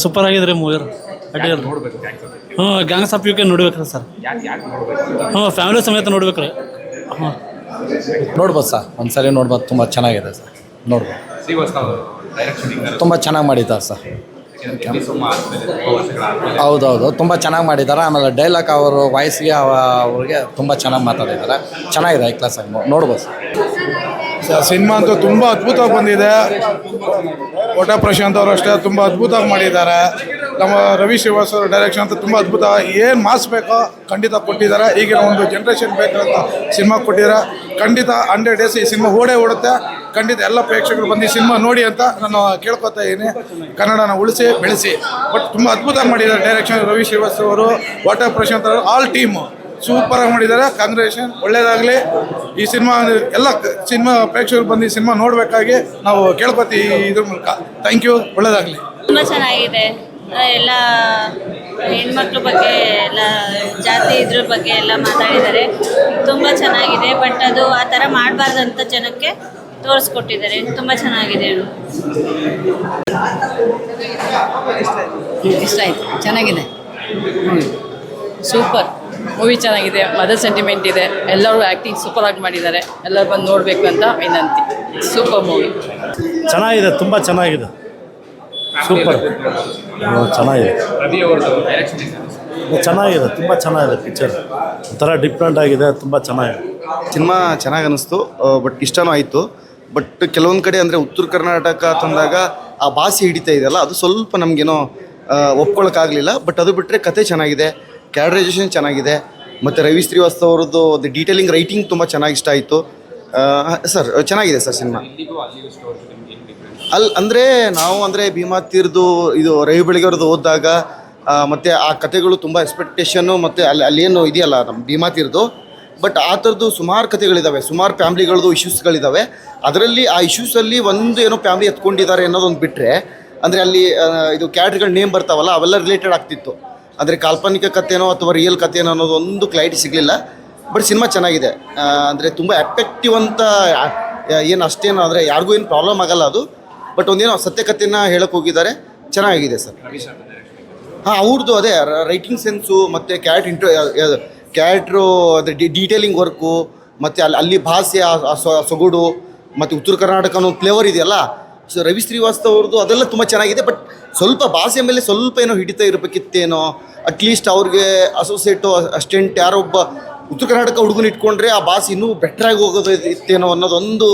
Super ಆಗಿದ್ರಿ movie ಅಡ್ಡಿಲ್ಲ. ಹ್ಞೂ gangs of UK ನೋಡ್ಬೇಕ್ರಿ sir. ಹ್ಞೂ ಫ್ಯಾಮಿಲಿ ಸಮೇತ ನೋಡ್ಬೇಕ್ರಿ. ಹ್ಞೂ ನೋಡ್ಬೋದು ಸರ್, ಒಂದ್ಸರಿ ನೋಡ್ಬೋದು. ತುಂಬ ಚೆನ್ನಾಗಿದೆ ಸರ್, ನೋಡ್ಬೋದು. ತುಂಬ ಚೆನ್ನಾಗಿ ಮಾಡಿದ್ದಾರೆ ಸರ್. ಹೌದೌದು, ತುಂಬ ಚೆನ್ನಾಗಿ ಮಾಡಿದ್ದಾರೆ. ಆಮೇಲೆ ಡೈಲಾಗ್ ಅವರು ವಾಯ್ಸ್ಗೆ ಅವ್ರಿಗೆ ತುಂಬ ಚೆನ್ನಾಗಿ ಮಾತಾಡಿದ್ದಾರೆ. ಚೆನ್ನಾಗಿದೆ, ಹೈ ಕ್ಲಾಸ್ ಆಗಿ ನೋಡ್ಬೋದು ಸರ್. ಸಿನಿಮಾ ಅಂತೂ ತುಂಬ ಅದ್ಭುತವಾಗಿ ಬಂದಿದೆ. ಕೋಟ ಪ್ರಶಾಂತ್ ಅವರು ಅಷ್ಟೇ ತುಂಬ ಅದ್ಭುತವಾಗಿ ಮಾಡಿದ್ದಾರೆ. ನಮ್ಮ ರವಿ ಶ್ರೀವಾಸ್ ಅವರ ಡೈರೆಕ್ಷನ್ ಅಂತ ತುಂಬ ಅದ್ಭುತ. ಏನು ಮಾಸ್ ಬೇಕೋ ಖಂಡಿತ ಕೊಟ್ಟಿದ್ದಾರೆ. ಈಗಿನ ಒಂದು ಜನ್ರೇಷನ್ ಬೇಕಂತ ಸಿನಿಮಾ ಕೊಟ್ಟಿದ್ದಾರೆ. ಖಂಡಿತ 100 days ಈ ಸಿನಿಮಾ ಓಡುತ್ತೆ. ಖಂಡಿತ ಎಲ್ಲ ಪ್ರೇಕ್ಷಕರು ಬಂದು ಸಿನಿಮಾ ನೋಡಿ ಅಂತ ನಾನು ಕೇಳ್ಕೊತಾ ಇದ್ದೀನಿ. ಕನ್ನಡನ ಉಳಿಸಿ ಬೆಳೆಸಿ. ಬಟ್ ತುಂಬ ಅದ್ಭುತವಾಗಿ ಮಾಡಿದ್ದಾರೆ ಡೈರೆಕ್ಷನ್ ರವಿ ಶ್ರೀವಾಸ್ ಅವರು, ಕೋಟ ಪ್ರಶಾಂತ್ ಅವರು, ಆಲ್ ಟೀಮು ಸೂಪರಾಗಿ ಮಾಡಿದ್ದಾರೆ. ಕಾಂಗ್ರೇಷನ್, ಒಳ್ಳೇದಾಗಲಿ. ಈ ಸಿನಿಮಾ ಎಲ್ಲ ಸಿನಿಮಾ ಪ್ರೇಕ್ಷಕರು ಬಂದು ಈ ಸಿನಿಮಾ ನೋಡಬೇಕಾಗಿ ನಾವು ಕೇಳ್ಕೊತೀವಿ ಇದ್ರ ಮೂಲಕ. ಥ್ಯಾಂಕ್ ಯು, ಒಳ್ಳೇದಾಗಲಿ. ತುಂಬ ಚೆನ್ನಾಗಿದೆ. ಎಲ್ಲ ಹೆಣ್ಮಕ್ಳ ಬಗ್ಗೆ ಎಲ್ಲ ಜಾತಿ ಇದ್ರ ಬಗ್ಗೆ ಎಲ್ಲ ಮಾತಾಡಿದ್ದಾರೆ. ತುಂಬ ಚೆನ್ನಾಗಿದೆ. ಬಟ್ ಅದು ಆ ಥರ ಮಾಡಬಾರ್ದಂತ ಜನಕ್ಕೆ ತೋರಿಸ್ಕೊಟ್ಟಿದ್ದಾರೆ. ತುಂಬ ಚೆನ್ನಾಗಿದೆ. ಇಷ್ಟ ಆಯಿತು, ಚೆನ್ನಾಗಿದೆ. ಸೂಪರ್ ಮೂವಿ, ಚೆನ್ನಾಗಿದೆ. ಮದರ್ ಸೆಂಟಿಮೆಂಟ್ ಇದೆ. ಎಲ್ಲರೂ ಆ್ಯಕ್ಟಿಂಗ್ ಸೂಪರಾಗಿ ಮಾಡಿದ್ದಾರೆ. ಎಲ್ಲರೂ ಬಂದು ನೋಡಬೇಕು ಅಂತ ವಿನಂತಿ. ಸೂಪರ್ ಮೂವಿ, ಚೆನ್ನಾಗಿದೆ, ತುಂಬ ಚೆನ್ನಾಗಿದೆ. ಸೂಪರ್, ಚೆನ್ನಾಗಿದೆ, ಚೆನ್ನಾಗಿದೆ, ತುಂಬ ಚೆನ್ನಾಗಿದೆ. ಪಿಕ್ಚರ್ ಒಂಥರ ಡಿಫ್ರೆಂಟ್ ಆಗಿದೆ, ತುಂಬ ಚೆನ್ನಾಗಿದೆ. ಸಿನಿಮಾ ಚೆನ್ನಾಗಿ ಅನ್ನಿಸ್ತು. ಬಟ್ ಇಷ್ಟನೂ ಆಯಿತು. ಬಟ್ ಕೆಲವೊಂದು ಕಡೆ ಅಂದರೆ ಉತ್ತರ ಕರ್ನಾಟಕ ತಂದಾಗ ಆ ಭಾಷೆ ಹಿಡಿತಾ ಇದೆಯಲ್ಲ, ಅದು ಸ್ವಲ್ಪ ನಮಗೇನೋ ಒಪ್ಕೊಳ್ಳೋಕ್ಕಾಗಲಿಲ್ಲ. ಬಟ್ ಅದು ಬಿಟ್ಟರೆ ಕತೆ ಚೆನ್ನಾಗಿದೆ, ಕ್ಯಾರೆಕ್ಟರೈಸೇಷನ್ ಚೆನ್ನಾಗಿದೆ. ಮತ್ತು ರವಿ ಶ್ರೀವಾಸ್ತವ್ ಅವ್ರದ್ದು ಅದು ಡೀಟೇಲಿಂಗ್ ರೈಟಿಂಗ್ ತುಂಬ ಚೆನ್ನಾಗಿ ಇಷ್ಟ ಆಯಿತು ಸರ್. ಚೆನ್ನಾಗಿದೆ ಸರ್ ಸಿನಿಮಾ. ಅಂದರೆ ನಾವು ಅಂದರೆ ಭೀಮಾ ತೀರ್ದು ಇದು ರವಿ ಬೆಳಗ್ಗೆ ಅವ್ರದ್ದು ಓದಿದಾಗ ಮತ್ತು ಆ ಕಥೆಗಳು ತುಂಬ ಎಕ್ಸ್ಪೆಕ್ಟೇಷನ್ನು ಮತ್ತು ಅಲ್ಲೇನು ಇದೆಯಲ್ಲ ನಮ್ಮ ಭೀಮಾ ತೀರ್ದು. ಬಟ್ ಆ ಥರದ್ದು ಸುಮಾರು ಕಥೆಗಳಿದ್ದಾವೆ, ಸುಮಾರು ಫ್ಯಾಮ್ಲಿಗಳದ್ದು ಇಶ್ಯೂಸ್ಗಳಿದ್ದಾವೆ. ಅದರಲ್ಲಿ ಆ ಇಶ್ಯೂಸಲ್ಲಿ ಒಂದು ಏನೋ ಫ್ಯಾಮ್ಲಿ ಎತ್ಕೊಂಡಿದ್ದಾರೆ ಅನ್ನೋದೊಂದು ಬಿಟ್ಟರೆ, ಅಂದರೆ ಅಲ್ಲಿ ಇದು ಕ್ಯಾರೆಕ್ಟರ್ಗಳ ನೇಮ್ ಬರ್ತಾವಲ್ಲ, ಅವೆಲ್ಲ ರಿಲೇಟೆಡ್ ಆಗ್ತಿತ್ತು. ಅಂದರೆ ಕಾಲ್ಪನಿಕ ಕಥೆನೋ ಅಥವಾ ರಿಯಲ್ ಕಥೆನೋ ಅನ್ನೋದು ಒಂದು ಕ್ಲಾರಿಟಿ ಸಿಗಲಿಲ್ಲ. ಬಟ್ ಸಿನಿಮಾ ಚೆನ್ನಾಗಿದೆ. ಅಂದರೆ ತುಂಬ ಎಫೆಕ್ಟಿವ್ ಅಂತ ಏನು ಅಷ್ಟೇನು ಅಂದರೆ ಯಾರಿಗೂ ಏನು ಪ್ರಾಬ್ಲಮ್ ಆಗಲ್ಲ ಅದು. ಬಟ್ ಒಂದೇನೋ ಸತ್ಯಕಥೆನ ಹೇಳಕ್ಕೆ ಹೋಗಿದ್ದಾರೆ, ಚೆನ್ನಾಗಿದೆ ಸರ್. ಹಾಂ, ಅವ್ರದ್ದು ಅದೇ ರೈಟಿಂಗ್ ಸೆನ್ಸು ಮತ್ತು ಕ್ಯಾರೆಕ್ಟ್ರು ಅದೇ ಡೀಟೇಲಿಂಗ್ ವರ್ಕು ಮತ್ತು ಅಲ್ಲಿ ಭಾಷೆ ಸೊಗಡು ಮತ್ತು ಉತ್ತರ ಕರ್ನಾಟಕ ಅನ್ನೋ ಫ್ಲೇವರ್ ಇದೆಯಲ್ಲ. ಸೊ ರವಿ ಶ್ರೀವಾಸ್ತವ್ ಅವ್ರದ್ದು ಅದೆಲ್ಲ ತುಂಬ ಚೆನ್ನಾಗಿದೆ. ಬಟ್ ಸ್ವಲ್ಪ ಭಾಷೆ ಮೇಲೆ ಸ್ವಲ್ಪ ಏನೋ ಹಿಡಿತಾ ಇರಬೇಕಿತ್ತೇನೋ. ಅಟ್ಲೀಸ್ಟ್ ಅವ್ರಿಗೆ ಅಸೋಸಿಯೇಟು ಅಸಿಸ್ಟೆಂಟ್ ಯಾರೋ ಒಬ್ಬ ಉತ್ತರ ಕರ್ನಾಟಕ ಹುಡುಗನ ಇಟ್ಕೊಂಡ್ರೆ ಆ ಭಾಷೆ ಇನ್ನೂ ಬೆಟ್ರಾಗಿ ಹೋಗೋದು ಇತ್ತೇನೋ ಅನ್ನೋದೊಂದು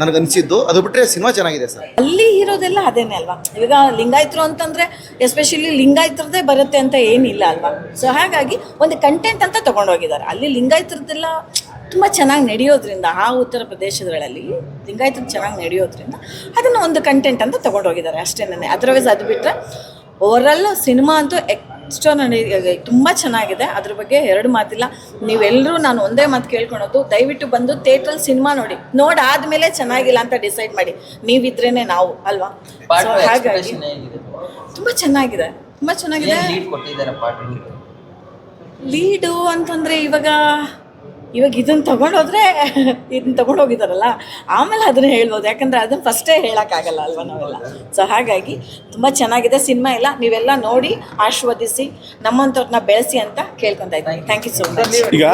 ನನಗನ್ಸಿದ್ದು. ಅದು ಬಿಟ್ಟರೆ ಸಿನಿಮಾ ಚೆನ್ನಾಗಿದೆ ಸರ್. ಅಲ್ಲಿ ಇರೋದೆಲ್ಲ ಅದೇನೇ ಅಲ್ವಾ. ಇವಾಗ ಲಿಂಗಾಯತರು ಅಂತಂದರೆ ಎಸ್ಪೆಷಲಿ ಲಿಂಗಾಯತರದ್ದೇ ಬರುತ್ತೆ ಅಂತ ಏನಿಲ್ಲ ಅಲ್ವಾ. ಸೊ ಹಾಗಾಗಿ ಒಂದು ಕಂಟೆಂಟ್ ಅಂತ ತೊಗೊಂಡೋಗಿದ್ದಾರೆ. ಅಲ್ಲಿ ಲಿಂಗಾಯತರದ್ದೆಲ್ಲ ತುಂಬ ಚೆನ್ನಾಗಿ ನಡೆಯೋದ್ರಿಂದ, ಆ ಉತ್ತರ ಪ್ರದೇಶಗಳಲ್ಲಿ ಲಿಂಗಾಯತರು ಚೆನ್ನಾಗಿ ನಡೆಯೋದ್ರಿಂದ ಅದನ್ನು ಒಂದು ಕಂಟೆಂಟ್ ಅಂತ ತೊಗೊಂಡೋಗಿದ್ದಾರೆ ಅಷ್ಟೇನೇ. ಅದರ್ವೈಸ್ ಅದು ಬಿಟ್ಟರೆ ಓವರಾಲ್ ಸಿನಿಮಾ ಅಂತೂ ಎಕ್ಸ್ಟ್ರಾನರಿ ತುಂಬ ಚೆನ್ನಾಗಿದೆ. ಅದ್ರ ಬಗ್ಗೆ ಎರಡು ಮಾತಿಲ್ಲ. ನೀವೆಲ್ಲರೂ ನಾನು ಒಂದೇ ಮಾತು ಕೇಳ್ಕೊಳೋದು, ದಯವಿಟ್ಟು ಬಂದು ಥಿಯೇಟ್ರಲ್ಲಿ ಸಿನಿಮಾ ನೋಡಾದ್ಮೇಲೆ ಚೆನ್ನಾಗಿಲ್ಲ ಅಂತ ಡಿಸೈಡ್ ಮಾಡಿ. ನೀವಿದ್ರೇ ನಾವು ಅಲ್ವಾ. ಸೊ ಹಾಗಾಗಿ ತುಂಬ ಚೆನ್ನಾಗಿದೆ, ತುಂಬ ಚೆನ್ನಾಗಿದೆ. ಲೀಡು ಅಂತಂದರೆ ಇವಾಗ ಇದನ್ನು ತೊಗೊಂಡೋದ್ರೆ ಇದನ್ನ ತೊಗೊಂಡೋಗಿದ್ದಾರಲ್ಲ, ಆಮೇಲೆ ಅದನ್ನು ಹೇಳ್ಬೋದು. ಯಾಕಂದರೆ ಅದನ್ನು ಫಸ್ಟೇ ಹೇಳೋಕ್ಕಾಗಲ್ಲ ಅಲ್ವ ನಾವೆಲ್ಲ. ಸೊ ಹಾಗಾಗಿ ತುಂಬ ಚೆನ್ನಾಗಿದೆ ಸಿನಿಮಾ. ಎಲ್ಲ ನೀವೆಲ್ಲ ನೋಡಿ ಆಶೀರ್ವದಿಸಿ ನಮ್ಮಂಥವ್ರನ್ನ ಬೆಳೆಸಿ ಅಂತ ಕೇಳ್ಕೊತಾ ಇದ್ದೀನಿ. Thank you so much. ಈಗ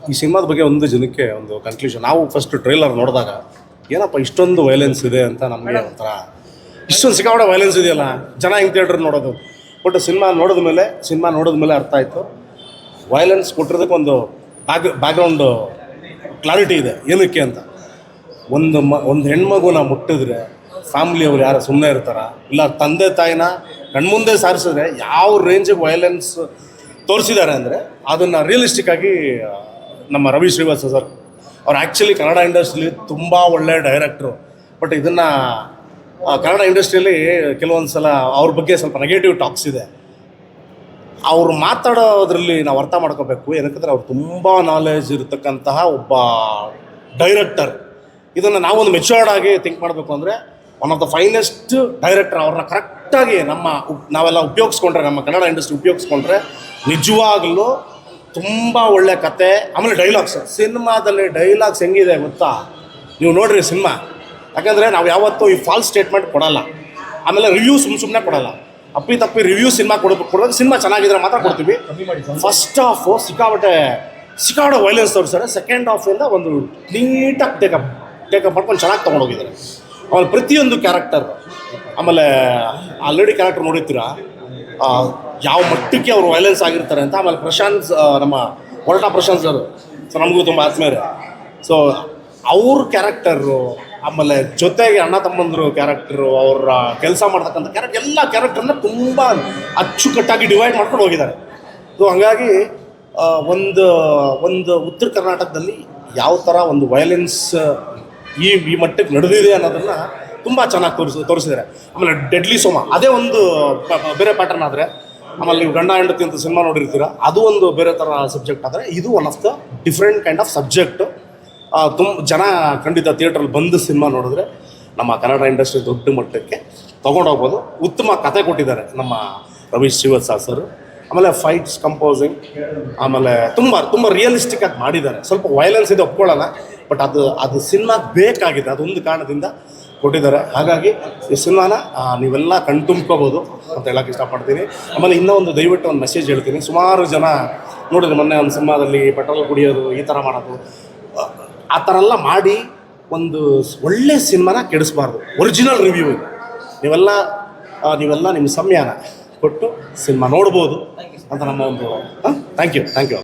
ಈ ಸಿನಿಮಾದ ಬಗ್ಗೆ ಒಂದು ಜನಕ್ಕೆ ಒಂದು ಕನ್ಕ್ಲೂಷನ್. ನಾವು ಫಸ್ಟ್ ಟ್ರೈಲರ್ ನೋಡಿದಾಗ ಏನಪ್ಪ ಇಷ್ಟೊಂದು ವೈಲೆನ್ಸ್ ಇದೆ ಅಂತ ನಮಗೆ ಒಂಥರ, ಇಷ್ಟೊಂದು ಸಿಕ್ಕಾಪಟ್ಟೆ ವೈಲೆನ್ಸ್ ಇದೆಯಲ್ಲ, ಜನ ಹಿಂಗೆ ಥಿಯೇಟ್ರ್ ನೋಡೋದು. ಬಟ್ ಸಿನಿಮಾ ನೋಡಿದ ಮೇಲೆ ಅರ್ಥ ಆಯಿತು, ವೈಲೆನ್ಸ್ ಕೊಟ್ಟಿರೋದಕ್ಕೆ ಒಂದು ಬ್ಯಾಕ್ಗ್ರೌಂಡು ಕ್ಲಾರಿಟಿ ಇದೆ ಏನಕ್ಕೆ ಅಂತ. ಒಂದು ಹೆಣ್ಮಗುನ ಮುಟ್ಟಿದ್ರೆ ಫ್ಯಾಮ್ಲಿಯವ್ರು ಯಾರು ಸುಮ್ಮನೆ ಇರ್ತಾರ? ಇಲ್ಲ ತಂದೆ ತಾಯಿನ ಕಣ್ಮುಂದೆ ಸಾರಿಸಿದ್ರೆ ಯಾವ ರೇಂಜಿಗೆ ವೈಲೆನ್ಸ್ ತೋರಿಸಿದ್ದಾರೆ ಅಂದರೆ ಅದನ್ನು ರಿಯಲಿಸ್ಟಿಕ್ಕಾಗಿ ನಮ್ಮ ರವಿ ಶ್ರೀವಾಸ್ ಸರ್ ಅವ್ರು ಆ್ಯಕ್ಚುಲಿ ಕನ್ನಡ ಇಂಡಸ್ಟ್ರಿಲಿ ತುಂಬ ಒಳ್ಳೆಯ ಡೈರೆಕ್ಟ್ರು. ಬಟ್ ಇದನ್ನು ಕನ್ನಡ ಇಂಡಸ್ಟ್ರಿಯಲ್ಲಿ ಕೆಲವೊಂದು ಸಲ ಅವ್ರ ಬಗ್ಗೆ ಸ್ವಲ್ಪ ನೆಗೆಟಿವ್ ಟಾಕ್ಸ್ ಇದೆ. ಅವರು ಮಾತಾಡೋದ್ರಲ್ಲಿ ನಾವು ಅರ್ಥ ಮಾಡ್ಕೋಬೇಕು. ಏನಕ್ಕಂದರೆ ಅವ್ರು ತುಂಬ ನಾಲೆಜ್ ಇರತಕ್ಕಂತಹ ಒಬ್ಬ ಡೈರೆಕ್ಟರ್. ಇದನ್ನು ನಾವೊಂದು ಮೆಚ್ಯೂರ್ಡ್ ಆಗಿ ಥಿಂಕ್ ಮಾಡಬೇಕು ಅಂದರೆ one of the finest director. ಅವ್ರನ್ನ ಕರೆಕ್ಟಾಗಿ ನಾವೆಲ್ಲ ಉಪಯೋಗಿಸ್ಕೊಂಡ್ರೆ, ನಮ್ಮ ಕನ್ನಡ ಇಂಡಸ್ಟ್ರಿ ಉಪಯೋಗಿಸ್ಕೊಂಡ್ರೆ ನಿಜವಾಗಲೂ ತುಂಬ ಒಳ್ಳೆ ಕತೆ. ಆಮೇಲೆ ಡೈಲಾಗ್ಸ್, ಸಿನಿಮಾದಲ್ಲಿ ಡೈಲಾಗ್ಸ್ ಹೆಂಗಿದೆ ಗೊತ್ತಾ? ನೀವು ನೋಡ್ರಿ ಸಿನಿಮಾ. ಯಾಕಂದರೆ ನಾವು ಯಾವತ್ತೂ ಈ ಫಾಲ್ಸ್ ಸ್ಟೇಟ್ಮೆಂಟ್ ಕೊಡಲ್ಲ. ಆಮೇಲೆ ರಿವ್ಯೂ ಸುಮ್ಮನೆ ಕೊಡಲ್ಲ, ಅಪ್ಪಿ ತಪ್ಪಿ ರಿವ್ಯೂ ಸಿನಿಮಾ ಕೊಡೋದು ಸಿನಿಮಾ ಚೆನ್ನಾಗಿದ್ರೆ ಮಾತ್ರ ಕೊಡ್ತೀವಿ. ಫಸ್ಟ್ ಹಾಫು ಸಿಕ್ಕಾಪಟ್ಟೆ ವೈಲೆನ್ಸ್ ತೋರಿಸ್ತಾರೆ. ಸೆಕೆಂಡ್ ಹಾಫಿಂದ ಒಂದು ನೀಟಾಗಿ ಟೇಕಪ್ ಮಾಡ್ಕೊಂಡು ಚೆನ್ನಾಗಿ ತೊಗೊಂಡೋಗಿದ್ದಾರೆ. ಆಮೇಲೆ ಪ್ರತಿಯೊಂದು ಕ್ಯಾರೆಕ್ಟರ್, ಆಮೇಲೆ ಆ ಲೇಡಿ ಕ್ಯಾರೆಕ್ಟರ್ ನೋಡಿರ್ತೀರ ಯಾವ ಮಟ್ಟಕ್ಕೆ ಅವರು ವೈಲೆನ್ಸ್ ಆಗಿರ್ತಾರೆ ಅಂತ. ಆಮೇಲೆ ಪ್ರಶಾಂತ್, ನಮ್ಮ ಹೊರಟ ಪ್ರಶಾಂತ್ ಸರ್, ಸೊ ನಮಗೂ ತುಂಬ ಆತ್ಮೀಯರೇ. ಸೊ ಅವ್ರ ಕ್ಯಾರೆಕ್ಟರು, ಆಮೇಲೆ ಜೊತೆಗೆ ಅಣ್ಣ ತಮ್ಮಂದರು ಕ್ಯಾರೆಕ್ಟರು, ಅವರ ಕೆಲಸ ಮಾಡ್ತಕ್ಕಂಥ ಎಲ್ಲ ಕ್ಯಾರೆಕ್ಟರ್ನ ತುಂಬ ಅಚ್ಚುಕಟ್ಟಾಗಿ ಡಿವೈಡ್ ಮಾಡ್ಕೊಂಡು ಹೋಗಿದ್ದಾರೆ. ಸೊ ಹಾಗಾಗಿ ಒಂದು ಉತ್ತರ ಕರ್ನಾಟಕದಲ್ಲಿ ಯಾವ ಥರ ಒಂದು ವೈಲೆನ್ಸ್ ಈ ಮಟ್ಟಕ್ಕೆ ನಡೆದಿದೆ ಅನ್ನೋದನ್ನು ತುಂಬ ಚೆನ್ನಾಗಿ ತೋರಿಸಿದ್ದಾರೆ. ಆಮೇಲೆ ಡೆಡ್ಲಿ ಸೋಮ ಅದೇ ಒಂದು ಬೇರೆ ಪ್ಯಾಟರ್ನ್ ಆದರೆ, ಆಮೇಲೆ ನೀವು ಗಂಡ ಹೆಂಡತಿ ಅಂತ ಸಿನಿಮಾ ನೋಡಿರ್ತೀರ, ಅದು ಒಂದು ಬೇರೆ ಥರ ಸಬ್ಜೆಕ್ಟ್ ಆದರೆ, ಇದು one of the different kind of subject. ತುಂಬ ಜನ ಖಂಡಿತ ಥಿಯೇಟ್ರಲ್ಲಿ ಬಂದು ಸಿನಿಮಾ ನೋಡಿದ್ರೆ ನಮ್ಮ ಕನ್ನಡ ಇಂಡಸ್ಟ್ರಿ ದೊಡ್ಡ ಮಟ್ಟಕ್ಕೆ ತೊಗೊಂಡೋಗ್ಬೋದು. ಉತ್ತಮ ಕತೆ ಕೊಟ್ಟಿದ್ದಾರೆ ನಮ್ಮ ರವೀಶ್ ಶ್ರೀವತ್ಸ ಸರ್. ಆಮೇಲೆ ಫೈಟ್ಸ್, ಕಂಪೋಸಿಂಗ್, ಆಮೇಲೆ ತುಂಬ ರಿಯಲಿಸ್ಟಿಕ್ ಆಗಿ ಮಾಡಿದ್ದಾರೆ. ಸ್ವಲ್ಪ ವೈಲೆನ್ಸ್ ಇದೆ ಒಪ್ಕೊಳ್ಳೋಣ, ಬಟ್ ಅದು ಸಿನಿಮಾಗೆ ಬೇಕಾಗಿದೆ, ಅದೊಂದು ಕಾರಣದಿಂದ ಕೊಟ್ಟಿದ್ದಾರೆ. ಹಾಗಾಗಿ ಈ ಸಿನಿಮಾನ ನೀವೆಲ್ಲ ಕಣ್ತುಂಬ್ಕೋಬೋದು ಅಂತ ಹೇಳೋಕ್ಕೆ ಇಷ್ಟಪಡ್ತೀನಿ. ಆಮೇಲೆ ಇನ್ನೂ ದಯವಿಟ್ಟು ಒಂದು ಮೆಸೇಜ್ ಹೇಳ್ತೀನಿ. ಸುಮಾರು ಜನ ನೋಡಿದ್ರೆ ಮೊನ್ನೆ ಒಂದು ಸಿನಿಮಾದಲ್ಲಿ ಪೆಟ್ರೋಲ್ ಕುಡಿಯೋದು, ಈ ಥರ ಮಾಡೋದು, ಆ ಥರ ಎಲ್ಲ ಮಾಡಿ ಒಂದು ಒಳ್ಳೆ ಸಿನಿಮಾನ ಕೆಡಿಸ್ಬಾರ್ದು. ಒರಿಜಿನಲ್ ರಿವ್ಯೂ ಇದು. ನೀವೆಲ್ಲ ನಿಮ್ಮ ಸಮಯನ ಕೊಟ್ಟು ಸಿನಿಮಾ ನೋಡ್ಬೋದು ಅಂತ ನಮ್ಮ ಒಂದು ಥ್ಯಾಂಕ್ ಯು.